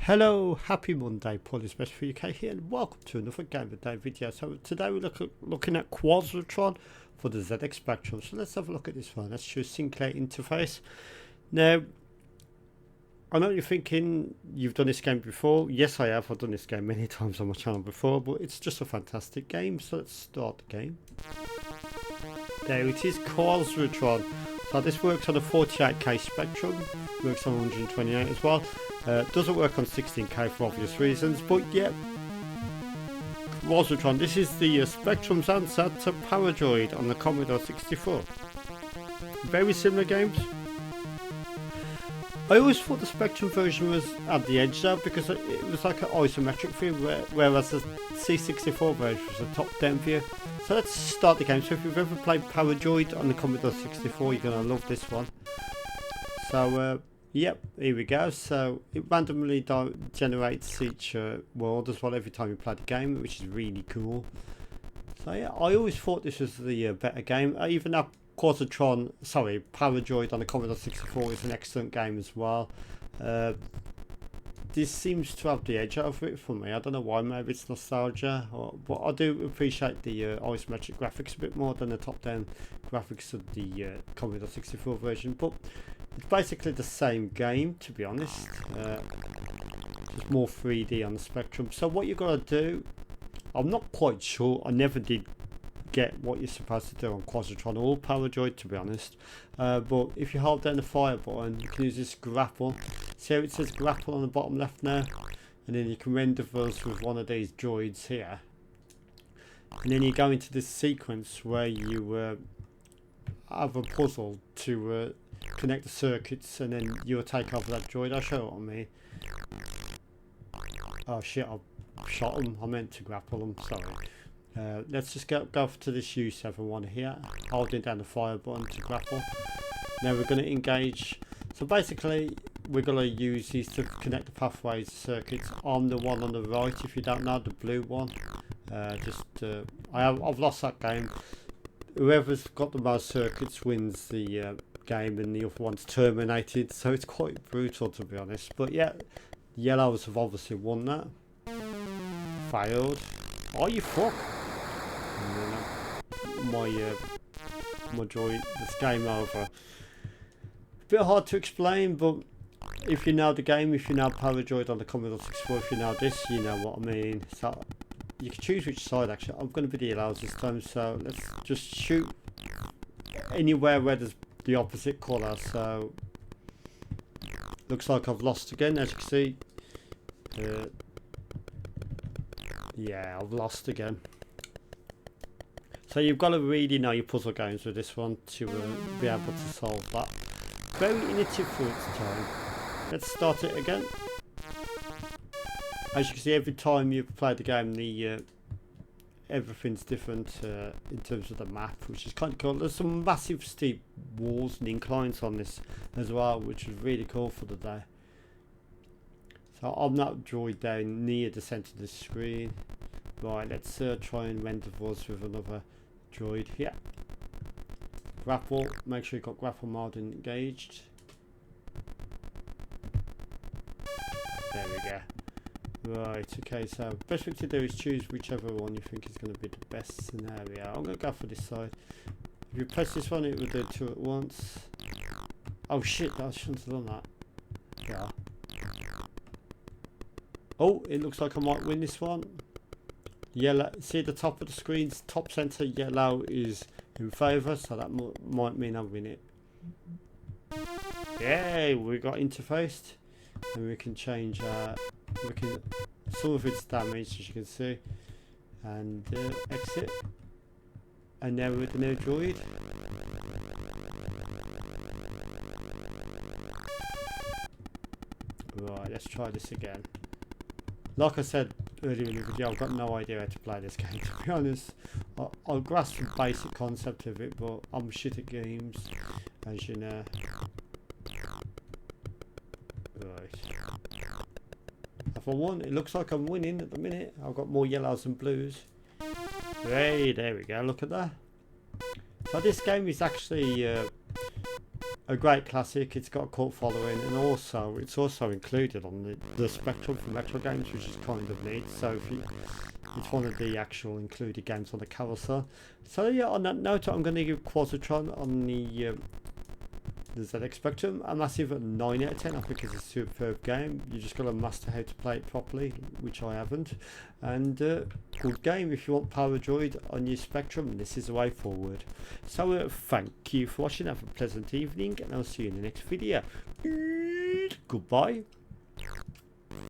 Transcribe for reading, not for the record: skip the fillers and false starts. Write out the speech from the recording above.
Hello, happy Monday, Paul is best for UK here, and welcome to another Game of the Day video. So today we're looking at Quazatron for the ZX Spectrum. So let's have a look at this one. Let's choose Sinclair interface. Now, I know you're thinking you've done this game before. Yes, I have. I've done this game many times on my channel before, but it's just a fantastic game. So let's start the game. There it is, Quazatron. So this works on a 48K Spectrum, works on 128 as well. Doesn't work on 16K for obvious reasons, but yeah. Quazatron, this is the Spectrum's answer to Paradroid on the Commodore 64. Very similar games. I always thought the Spectrum version was at the edge though, because it was like an isometric view, whereas the C64 version was a top-down view. So let's start the game. So if you've ever played Paradroid on the Commodore 64, you're going to love this one. So yep, here we go. So it randomly generates each world as well every time you play the game, which is really cool. So yeah, I always thought this was the better game. Even though Paradroid on the Commodore 64 is an excellent game as well. This seems to have the edge over it for me. I don't know why, maybe it's nostalgia, but I do appreciate the isometric graphics a bit more than the top-down graphics of the Commodore 64 version. But it's basically the same game, to be honest. Just more 3D on the Spectrum. So what you've got to do, I'm not quite sure. I never did get what you're supposed to do on Quazatron or Paradroid, to be honest. But if you hold down the fire button, you can use this grapple. See how it says grapple on the bottom left now? And then you can render those with one of these droids here. And then you go into this sequence where you have a puzzle to connect the circuits, and then you'll take over that droid. I'll show you what I mean. Oh shit, I shot him. I meant to grapple him, sorry. Let's just go to this U7 one here, holding down the fire button to grapple. Now we're going to engage. So basically we're going to use these to connect the pathways circuits. On the one on the right, if you don't know, the blue one. I've lost that game. Whoever's got the most circuits wins the game, and the other one's terminated. So it's quite brutal, to be honest. But yeah, yellows have obviously won that. Failed. Oh, you fuck! My droid, this game over. Bit hard to explain, but if you know the game, if you know Paradroid on the Commodore 64, if you know this, you know what I mean. So you can choose which side. Actually, I'm going to be the yellows this time, so let's just shoot anywhere where there's the opposite colour. So looks like I've lost again, as you can see. Yeah, I've lost again. So you've got to really know your puzzle games with this one to be able to solve that. Very innovative for its time. Let's start it again. As you can see, every time you play the game, everything's different in terms of the map, which is kind of cool. There's some massive steep walls and inclines on this as well, which is really cool for the day. So I'm not droid down near the centre of the screen. Right, let's try and render those with another droid here. Grapple, make sure you've got grapple mode engaged. There we go. Right, okay, so best thing to do is choose whichever one you think is going to be the best scenario. I'm going to go for this side. If you press this one, it will do two at once. Oh shit, I shouldn't have done that. Yeah. Oh, it looks like I might win this one. Yellow, see the top of the screen's top centre, yellow is in favour, so that might mean I win it. Yay, we got interfaced, and we can change some of its damage, as you can see, and exit. And now with the new droid. Right, let's try this again. Like I said earlier in the video, I've got no idea how to play this game, to be honest. I'll grasp the basic concept of it, but I'm shit at games, as you know. Right. Have I won? It looks like I'm winning at the minute. I've got more yellows than blues. Hey, there we go, look at that. So this game is actually a great classic. It's got a cult following, and also it's also included on the Spectrum from Retro Games, which is kind of neat. So if you, it's one of the actual included games on the carousel. So yeah, on that note, I'm going to give Quazatron on the ZX Spectrum a massive 9 out of 10. I think it's a superb game. You just got to master how to play it properly, which I haven't. And good game. If you want Paradroid on your Spectrum, this is the way forward. So thank you for watching. Have a pleasant evening, and I'll see you in the next video. Goodbye.